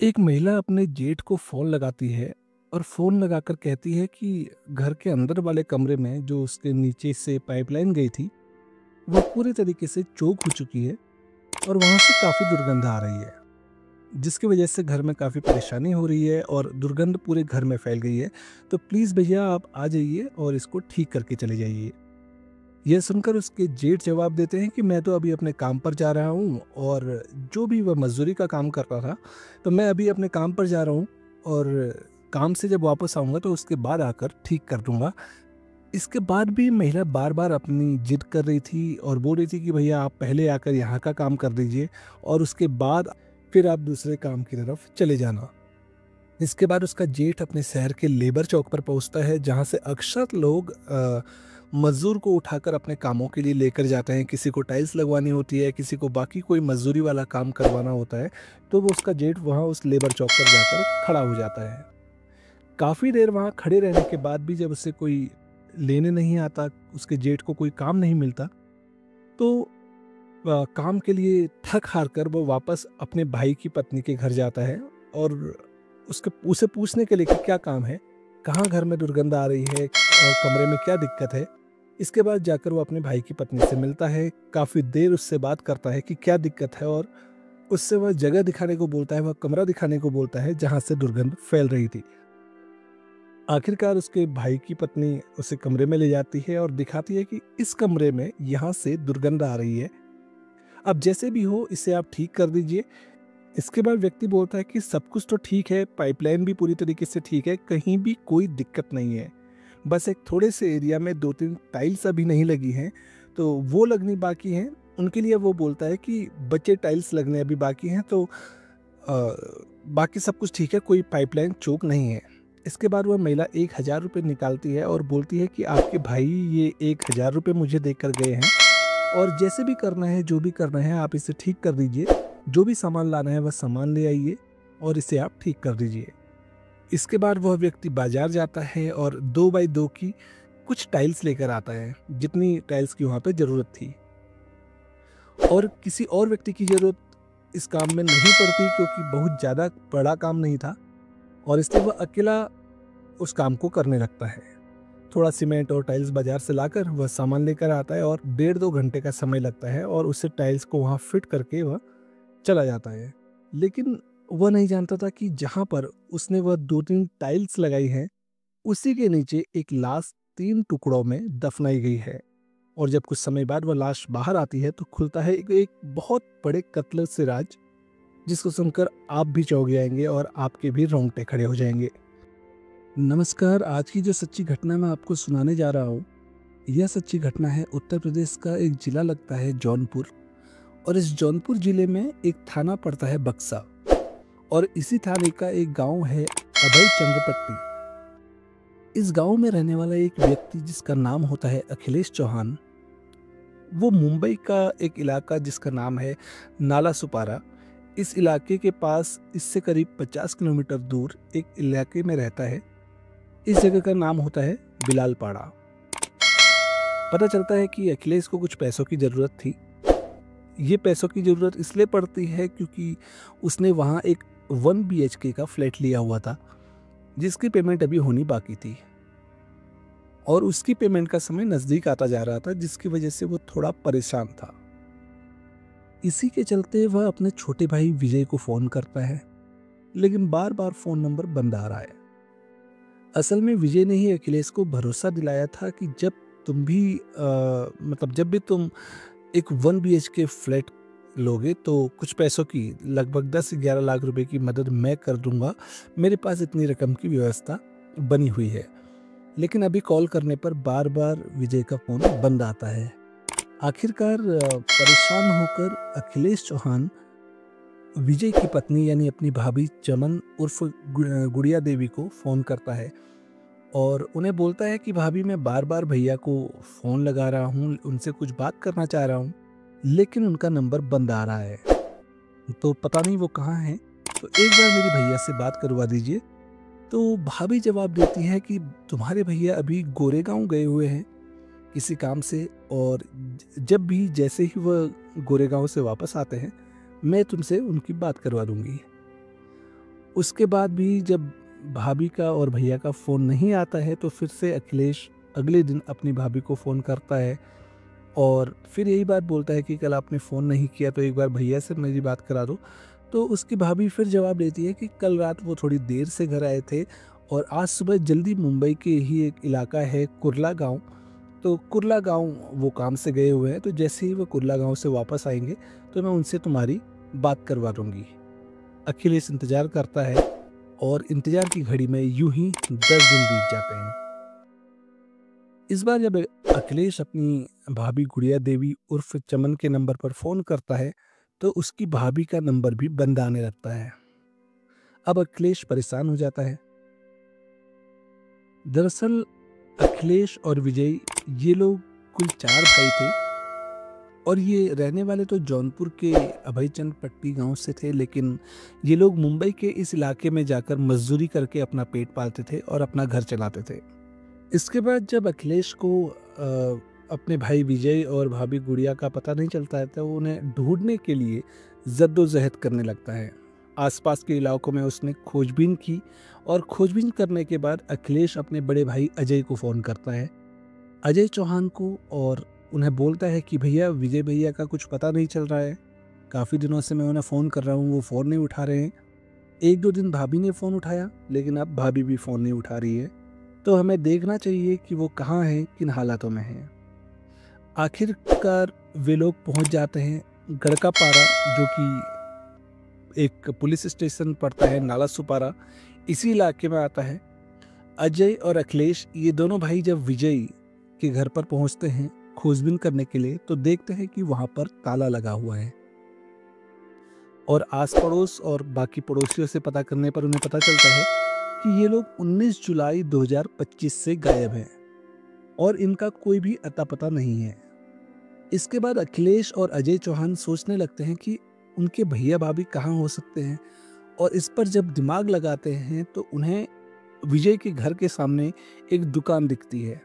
एक महिला अपने जेठ को फ़ोन लगाती है और फ़ोन लगाकर कहती है कि घर के अंदर वाले कमरे में जो उसके नीचे से पाइपलाइन गई थी, वो पूरी तरीके से चोक हो चुकी है और वहाँ से काफ़ी दुर्गंध आ रही है, जिसकी वजह से घर में काफ़ी परेशानी हो रही है और दुर्गंध पूरे घर में फैल गई है। तो प्लीज़ भैया आप आ जाइए और इसको ठीक करके चले जाइए। यह सुनकर उसके जेठ जवाब देते हैं कि मैं तो अभी अपने काम पर जा रहा हूँ और जो भी वह मज़दूरी का काम कर रहा था, तो मैं अभी अपने काम पर जा रहा हूँ और काम से जब वापस आऊँगा तो उसके बाद आकर ठीक कर दूँगा। इसके बाद भी महिला बार-बार अपनी जिद कर रही थी और बोल रही थी कि भैया आप पहले आकर यहाँ का काम कर दीजिए और उसके बाद फिर आप दूसरे काम की तरफ चले जाना। इसके बाद उसका जेठ अपने शहर के लेबर चौक पर पहुंचता है, जहां से अक्सर लोग मजदूर को उठाकर अपने कामों के लिए लेकर जाते हैं। किसी को टाइल्स लगवानी होती है, किसी को बाकी कोई मजदूरी वाला काम करवाना होता है, तो वो उसका जेठ वहां उस लेबर चौक पर जाकर खड़ा हो जाता है। काफ़ी देर वहां खड़े रहने के बाद भी जब उसे कोई लेने नहीं आता, उसके जेठ को कोई काम नहीं मिलता, तो काम के लिए थक हार कर वो वापस अपने भाई की पत्नी के घर जाता है और उसके उसे पूछने के लिए कि क्या काम है, कहाँ घर में दुर्गंध आ रही है और कमरे में क्या दिक्कत है। इसके बाद जाकर वो अपने भाई की पत्नी से मिलता है, काफ़ी देर उससे बात करता है कि क्या दिक्कत है और उससे वह जगह दिखाने को बोलता है, वह कमरा दिखाने को बोलता है जहाँ से दुर्गंध फैल रही थी। आखिरकार उसके भाई की पत्नी उसे कमरे में ले जाती है और दिखाती है कि इस कमरे में यहाँ से दुर्गंध आ रही है, अब जैसे भी हो इसे आप ठीक कर दीजिए। इसके बाद व्यक्ति बोलता है कि सब कुछ तो ठीक है, पाइपलाइन भी पूरी तरीके से ठीक है, कहीं भी कोई दिक्कत नहीं है। बस एक थोड़े से एरिया में 2-3 टाइल्स अभी नहीं लगी हैं, तो वो लगनी बाकी हैं। उनके लिए वो बोलता है कि बचे टाइल्स लगने अभी बाकी हैं, तो बाकी सब कुछ ठीक है, कोई पाइपलाइन चोक नहीं है। इसके बाद वह महिला 1000 रुपये निकालती है और बोलती है कि आपके भाई ये 1000 रुपये मुझे देकर गए हैं और जैसे भी करना है, जो भी करना है आप इसे ठीक कर दीजिए। जो भी सामान लाना है वह सामान ले आइए और इसे आप ठीक कर दीजिए। इसके बाद वह व्यक्ति बाजार जाता है और 2 बाई 2 की कुछ टाइल्स लेकर आता है, जितनी टाइल्स की वहाँ पे ज़रूरत थी। और किसी और व्यक्ति की ज़रूरत इस काम में नहीं पड़ती, क्योंकि बहुत ज़्यादा बड़ा काम नहीं था और इसलिए वह अकेला उस काम को करने लगता है। थोड़ा सीमेंट और टाइल्स बाजार से लाकर वह सामान लेकर आता है और 1.5-2 घंटे का समय लगता है और उससे टाइल्स को वहाँ फिट करके वह चला जाता है। लेकिन वह नहीं जानता था कि जहाँ पर उसने वह 2-3 टाइल्स लगाई हैं, उसी के नीचे एक लाश 3 टुकड़ों में दफनाई गई है। और जब कुछ समय बाद वह लाश बाहर आती है तो खुलता है एक बहुत बड़े कत्ल से राज, जिसको सुनकर आप भी चौंक जाएंगे और आपके भी रोंगटे खड़े हो जाएंगे। नमस्कार, आज की जो सच्ची घटना मैं आपको सुनाने जा रहा हूँ, यह सच्ची घटना है उत्तर प्रदेश का एक जिला लगता है जौनपुर, और इस जौनपुर जिले में एक थाना पड़ता है बक्सा, और इसी थाने का एक गांव है अभय चंद्रपट्टी। इस गांव में रहने वाला एक व्यक्ति जिसका नाम होता है अखिलेश चौहान, वो मुंबई का एक इलाका जिसका नाम है नाला सुपारा, इस इलाके के पास इससे करीब 50 किलोमीटर दूर एक इलाके में रहता है। इस जगह का नाम होता है बिलालपाड़ा। पता चलता है कि अखिलेश को कुछ पैसों की ज़रूरत थी। ये पैसों की ज़रूरत इसलिए पड़ती है क्योंकि उसने वहाँ एक 1 BHK का फ्लैट लिया हुआ था, जिसकी पेमेंट अभी होनी बाकी थी और उसकी पेमेंट का समय नज़दीक आता जा रहा था, जिसकी वजह से वो थोड़ा परेशान था। इसी के चलते वह अपने छोटे भाई विजय को फ़ोन करता है, लेकिन बार बार फ़ोन नंबर बंद आ रहा है। असल में विजय ने ही अखिलेश को भरोसा दिलाया था कि जब तुम भी जब भी तुम एक 1 BHK फ्लैट लोगे तो कुछ पैसों की लगभग 10-11 लाख रुपए की मदद मैं कर दूंगा, मेरे पास इतनी रकम की व्यवस्था बनी हुई है। लेकिन अभी कॉल करने पर बार बार विजय का फ़ोन बंद आता है। आखिरकार परेशान होकर अखिलेश चौहान विजय की पत्नी यानी अपनी भाभी चमन उर्फ गुड़िया देवी को फ़ोन करता है और उन्हें बोलता है कि भाभी मैं बार बार भैया को फ़ोन लगा रहा हूँ, उनसे कुछ बात करना चाह रहा हूँ, लेकिन उनका नंबर बंद आ रहा है, तो पता नहीं वो कहाँ हैं, तो एक बार मेरी भैया से बात करवा दीजिए। तो भाभी जवाब देती है कि तुम्हारे भैया अभी गोरेगांव गए हुए हैं किसी काम से, और जब भी जैसे ही वह गोरेगांव से वापस आते हैं मैं तुमसे उनकी बात करवा दूंगी। उसके बाद भी जब भाभी का और भैया का फ़ोन नहीं आता है तो फिर से अखिलेश अगले दिन अपनी भाभी को फ़ोन करता है और फिर यही बात बोलता है कि कल आपने फ़ोन नहीं किया तो एक बार भैया से मेरी बात करा दो। तो उसकी भाभी फिर जवाब देती है कि कल रात वो थोड़ी देर से घर आए थे और आज सुबह जल्दी मुंबई के ही एक इलाका है कुर्ला गाँव, तो कुर्ला गाँव वो काम से गए हुए हैं, तो जैसे ही वो कुर्ला गाँव से वापस आएंगे तो मैं उनसे तुम्हारी बात करवा दूंगी। अखिलेश इंतज़ार करता है और इंतज़ार की घड़ी में यूं ही 10 दिन बीत जाते हैं। इस बार जब अखिलेश अपनी भाभी गुड़िया देवी उर्फ चमन के नंबर पर फ़ोन करता है तो उसकी भाभी का नंबर भी बंद आने लगता है। अब अखिलेश परेशान हो जाता है। दरअसल अखिलेश और विजय ये लोग कुल 4 भाई थे और ये रहने वाले तो जौनपुर के अभयचंद पट्टी गांव से थे, लेकिन ये लोग मुंबई के इस इलाके में जाकर मजदूरी करके अपना पेट पालते थे और अपना घर चलाते थे। इसके बाद जब अखिलेश को अपने भाई विजय और भाभी गुड़िया का पता नहीं चलता है तो वो उन्हें ढूंढने के लिए जद्दोजहद करने लगता है। आसपास के इलाकों में उसने खोजबीन की और खोजबीन करने के बाद अखिलेश अपने बड़े भाई अजय को फ़ोन करता है, अजय चौहान को, और उन्हें बोलता है कि भैया विजय भैया का कुछ पता नहीं चल रहा है। काफ़ी दिनों से मैं उन्हें फ़ोन कर रहा हूँ, वो फ़ोन नहीं उठा रहे हैं। 1-2 दिन भाभी ने फ़ोन उठाया लेकिन अब भाभी भी फ़ोन नहीं उठा रही है। तो हमें देखना चाहिए कि वो कहाँ हैं, किन हालातों में हैं। आखिरकार वे लोग पहुंच जाते हैं गड़कापारा, जो कि एक पुलिस स्टेशन पड़ता है नाला सुपारा, इसी इलाके में आता है। अजय और अखिलेश ये दोनों भाई जब विजय के घर पर पहुंचते हैं खोजबीन करने के लिए तो देखते हैं कि वहां पर ताला लगा हुआ है और आस पड़ोस और बाकी पड़ोसियों से पता करने पर उन्हें पता चलता है कि ये लोग 19 जुलाई 2025 से गायब हैं और इनका कोई भी अता पता नहीं है। इसके बाद अखिलेश और अजय चौहान सोचने लगते हैं कि उनके भैया भाभी कहाँ हो सकते हैं और इस पर जब दिमाग लगाते हैं तो उन्हें विजय के घर के सामने एक दुकान दिखती है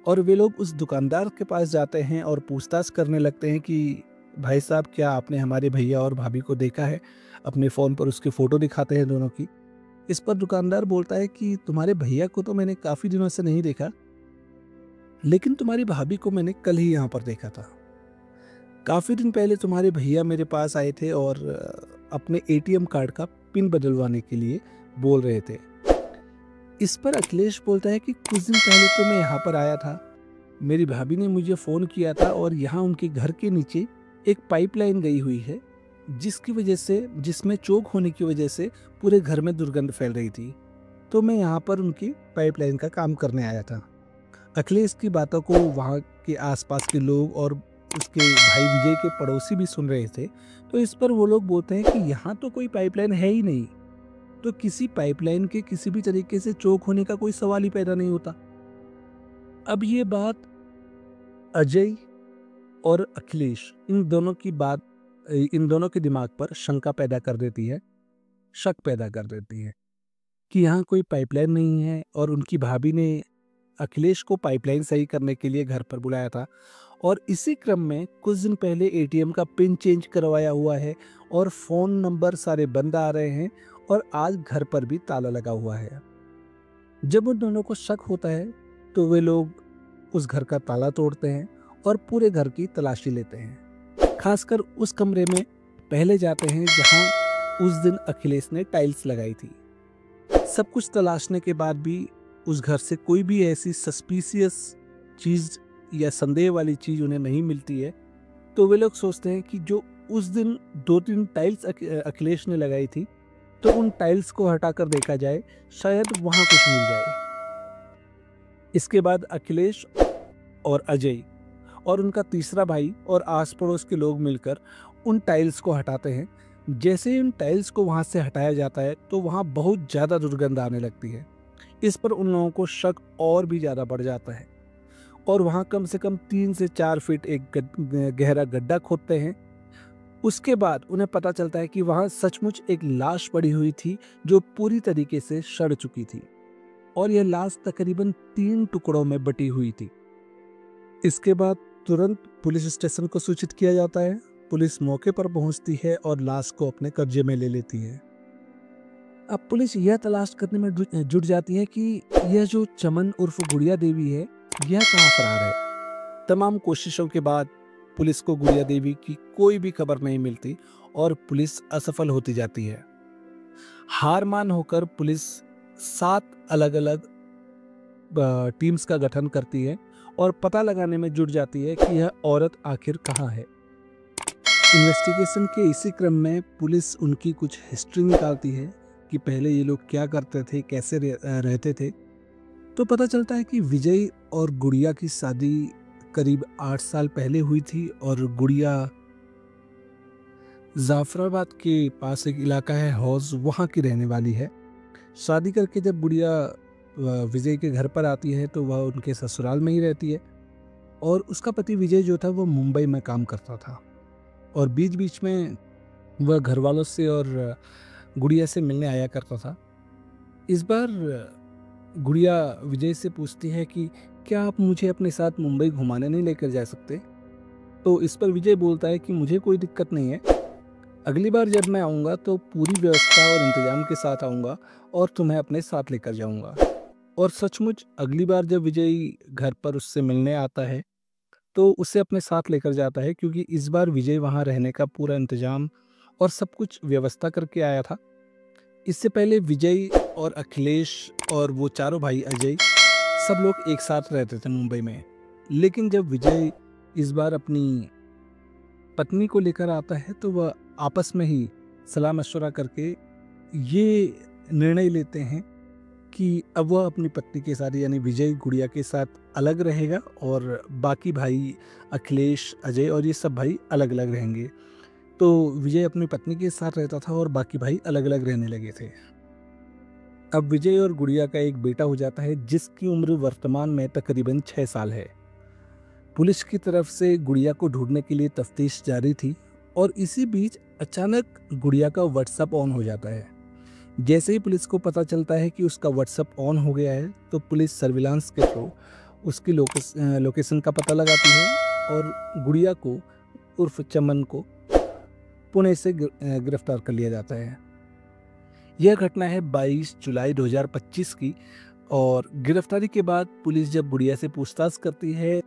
और वे लोग उस दुकानदार के पास जाते हैं और पूछताछ करने लगते हैं कि भाई साहब क्या आपने हमारे भैया और भाभी को देखा है। अपने फ़ोन पर उसकी फ़ोटो दिखाते हैं दोनों की। इस पर दुकानदार बोलता है कि तुम्हारे भैया को तो मैंने काफ़ी दिनों से नहीं देखा, लेकिन तुम्हारी भाभी को मैंने कल ही यहाँ पर देखा था। काफ़ी दिन पहले तुम्हारे भैया मेरे पास आए थे और अपने एटीएम कार्ड का पिन बदलवाने के लिए बोल रहे थे। इस पर अखिलेश बोलता है कि कुछ दिन पहले तो मैं यहाँ पर आया था, मेरी भाभी ने मुझे फ़ोन किया था और यहाँ उनके घर के नीचे एक पाइपलाइन गई हुई है जिसकी वजह से, जिसमें चोक होने की वजह से पूरे घर में दुर्गंध फैल रही थी, तो मैं यहाँ पर उनकी पाइपलाइन का काम करने आया था। अखिलेश की बातों को वहाँ के आसपास के लोग और उसके भाई विजय के पड़ोसी भी सुन रहे थे, तो इस पर वो लोग बोलते हैं कि यहाँ तो कोई पाइपलाइन है ही नहीं, तो किसी पाइपलाइन के किसी भी तरीके से चोक होने का कोई सवाल ही पैदा नहीं होता। अब ये बात अजय और अखिलेश इन दोनों के दिमाग पर शंका पैदा कर देती है, शक पैदा कर देती है कि यहाँ कोई पाइपलाइन नहीं है और उनकी भाभी ने अखिलेश को पाइपलाइन सही करने के लिए घर पर बुलाया था और इसी क्रम में कुछ दिन पहले एटीएम का पिन चेंज करवाया हुआ है और फ़ोन नंबर सारे बंद आ रहे हैं और आज घर पर भी ताला लगा हुआ है। जब उन दोनों को शक होता है तो वे लोग उस घर का ताला तोड़ते हैं और पूरे घर की तलाशी लेते हैं। खासकर उस कमरे में पहले जाते हैं जहां उस दिन अखिलेश ने टाइल्स लगाई थी। सब कुछ तलाशने के बाद भी उस घर से कोई भी ऐसी सस्पिशियस चीज़ या संदेह वाली चीज़ उन्हें नहीं मिलती है, तो वे लोग सोचते हैं कि जो उस दिन 2-3 टाइल्स अखिलेश ने लगाई थी तो उन टाइल्स को हटाकर देखा जाए, शायद वहाँ कुछ मिल जाए। इसके बाद अखिलेश और अजय और उनका तीसरा भाई और आस पड़ोस के लोग मिलकर उन टाइल्स को हटाते हैं। जैसे ही उन टाइल्स को वहाँ से हटाया जाता है तो वहाँ बहुत ज़्यादा दुर्गंध आने लगती है। इस पर उन लोगों को शक और भी ज़्यादा बढ़ जाता है और वहाँ कम से कम 3 से 4 फीट एक गहरा गड्ढा खोदते हैं। उसके बाद उन्हें पता चलता है कि वहाँ सचमुच एक लाश पड़ी हुई थी जो पूरी तरीके से सड़ चुकी थी और यह लाश तकरीबन 3 टुकड़ों में बटी हुई थी। इसके बाद तुरंत पुलिस स्टेशन को सूचित किया जाता है। पुलिस मौके पर पहुंचती है और लाश को अपने कब्जे में ले लेती है। अब पुलिस यह तलाश करने में जुट जाती है कि यह जो चमन उर्फ गुड़िया देवी है, यह कहाँ फरार है। तमाम कोशिशों के बाद पुलिस को गुड़िया देवी की कोई भी खबर नहीं मिलती और पुलिस असफल होती जाती है। हार मान होकर पुलिस 7 अलग अलग टीम्स का गठन करती है और पता लगाने में जुट जाती है कि यह औरत आखिर कहाँ है। इन्वेस्टिगेशन के इसी क्रम में पुलिस उनकी कुछ हिस्ट्री निकालती है कि पहले ये लोग क्या करते थे, कैसे रहते थे। तो पता चलता है कि विजय और गुड़िया की शादी करीब 8 साल पहले हुई थी और गुड़िया जाफराबाद के पास एक इलाका है हौज, वहाँ की रहने वाली है। शादी करके जब गुड़िया विजय के घर पर आती है तो वह उनके ससुराल में ही रहती है और उसका पति विजय जो था वो मुंबई में काम करता था और बीच बीच में वह घर वालों से और गुड़िया से मिलने आया करता था। इस बार गुड़िया विजय से पूछती है कि क्या आप मुझे अपने साथ मुंबई घुमाने नहीं लेकर जा सकते। तो इस पर विजय बोलता है कि मुझे कोई दिक्कत नहीं है, अगली बार जब मैं आऊँगा तो पूरी व्यवस्था और इंतजाम के साथ आऊँगा और तुम्हें अपने साथ लेकर जाऊँगा। और सचमुच अगली बार जब विजय घर पर उससे मिलने आता है तो उसे अपने साथ लेकर जाता है, क्योंकि इस बार विजय वहाँ रहने का पूरा इंतजाम और सब कुछ व्यवस्था करके आया था। इससे पहले विजय और अखिलेश और वो चारों भाई अजय सब लोग एक साथ रहते थे मुंबई में। लेकिन जब विजय इस बार अपनी पत्नी को लेकर आता है तो वह आपस में ही सलाह मशवरा करके ये निर्णय लेते हैं कि अब वह अपनी पत्नी के साथ यानी विजय गुड़िया के साथ अलग रहेगा और बाकी भाई अखिलेश, अजय और ये सब भाई अलग अलग रहेंगे। तो विजय अपनी पत्नी के साथ रहता था और बाकी भाई अलग अलग रहने लगे थे। अब विजय और गुड़िया का एक बेटा हो जाता है जिसकी उम्र वर्तमान में तकरीबन 6 साल है। पुलिस की तरफ से गुड़िया को ढूंढने के लिए तफ्तीश जारी थी और इसी बीच अचानक गुड़िया का व्हाट्सएप ऑन हो जाता है। जैसे ही पुलिस को पता चलता है कि उसका व्हाट्सएप ऑन हो गया है तो पुलिस सर्विलांस के थ्रू उसकी लोकेशन का पता लगाती है और गुड़िया को उर्फ चमन को पुणे से गिरफ्तार कर लिया जाता है। यह घटना है 22 जुलाई 2025 की और गिरफ्तारी के बाद पुलिस जब गुड़िया से पूछताछ करती है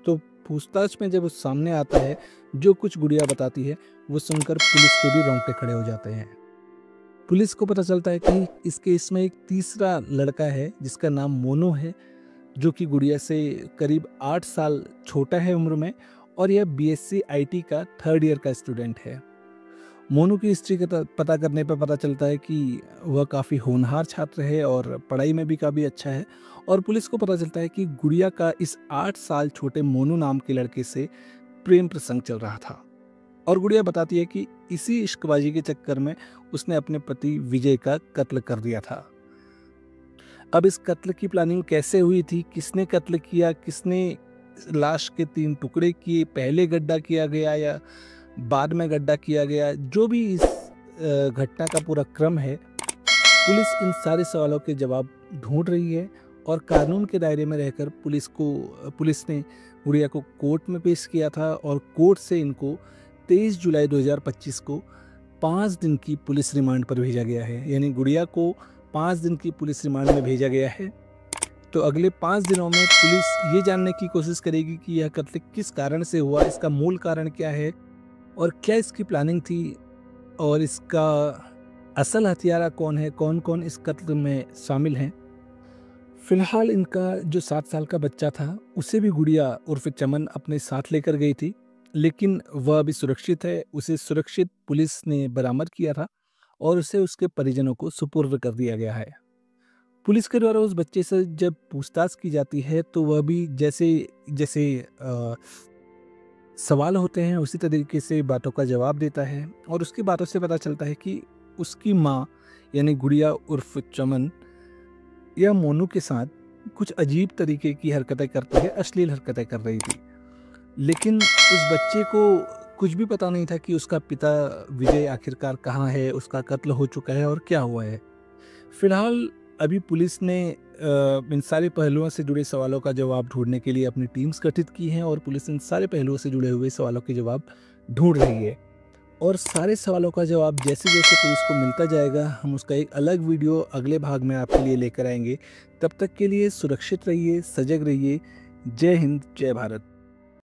तो पूछताछ में जब उस सामने आता है जो कुछ गुड़िया बताती है वो सुनकर पुलिस के भी रोंगटे खड़े हो जाते हैं। पुलिस को पता चलता है कि इस केस में एक तीसरा लड़का है जिसका नाम मोनू है, जो कि गुड़िया से करीब 8 साल छोटा है उम्र में और यह बीएससी आईटी का 3rd ईयर का स्टूडेंट है। मोनू की हिस्ट्री का पता करने पर पता चलता है कि वह काफ़ी होनहार छात्र है और पढ़ाई में भी काफ़ी अच्छा है और पुलिस को पता चलता है कि गुड़िया का इस 8 साल छोटे मोनू नाम के लड़के से प्रेम प्रसंग चल रहा था और गुड़िया बताती है कि इसी इश्कबाजी के चक्कर में उसने अपने पति विजय का कत्ल कर दिया था। अब इस कत्ल की प्लानिंग कैसे हुई थी, किसने कत्ल किया, किसने लाश के 3 टुकड़े किए, पहले गड्ढा किया गया या बाद में गड्ढा किया गया, जो भी इस घटना का पूरा क्रम है, पुलिस इन सारे सवालों के जवाब ढूंढ रही है और कानून के दायरे में रहकर पुलिस ने गुड़िया को कोर्ट में पेश किया था और कोर्ट से इनको 23 जुलाई 2025 को 5 दिन की पुलिस रिमांड पर भेजा गया है। यानी गुड़िया को 5 दिन की पुलिस रिमांड में भेजा गया है। तो अगले 5 दिनों में पुलिस ये जानने की कोशिश करेगी कि यह कत्ल किस कारण से हुआ, इसका मूल कारण क्या है और क्या इसकी प्लानिंग थी और इसका असल हत्यारा कौन है, कौन कौन इस कत्ल में शामिल हैं। फिलहाल इनका जो 7 साल का बच्चा था उसे भी गुड़िया उर्फ चमन अपने साथ लेकर गई थी, लेकिन वह अभी सुरक्षित है। उसे सुरक्षित पुलिस ने बरामद किया था और उसे उसके परिजनों को सुपुर्द कर दिया गया है। पुलिस के द्वारा उस बच्चे से जब पूछताछ की जाती है तो वह भी जैसे जैसे सवाल होते हैं उसी तरीके से बातों का जवाब देता है और उसकी बातों से पता चलता है कि उसकी माँ यानी गुड़िया उर्फ चमन या मोनू के साथ कुछ अजीब तरीके की हरकतें करती है, अश्लील हरकतें कर रही थी। लेकिन उस बच्चे को कुछ भी पता नहीं था कि उसका पिता विजय आखिरकार कहाँ है, उसका कत्ल हो चुका है और क्या हुआ है। फिलहाल अभी पुलिस ने इन सारे पहलुओं से जुड़े सवालों का जवाब ढूंढने के लिए अपनी टीम्स गठित की हैं और पुलिस इन सारे पहलुओं से जुड़े हुए सवालों के जवाब ढूंढ रही है। और सारे सवालों का जवाब जैसे जैसे पुलिस को मिलता जाएगा, हम उसका एक अलग वीडियो अगले भाग में आपके लिए लेकर आएंगे। तब तक के लिए सुरक्षित रहिए, सजग रहिए। जय हिंद, जय भारत।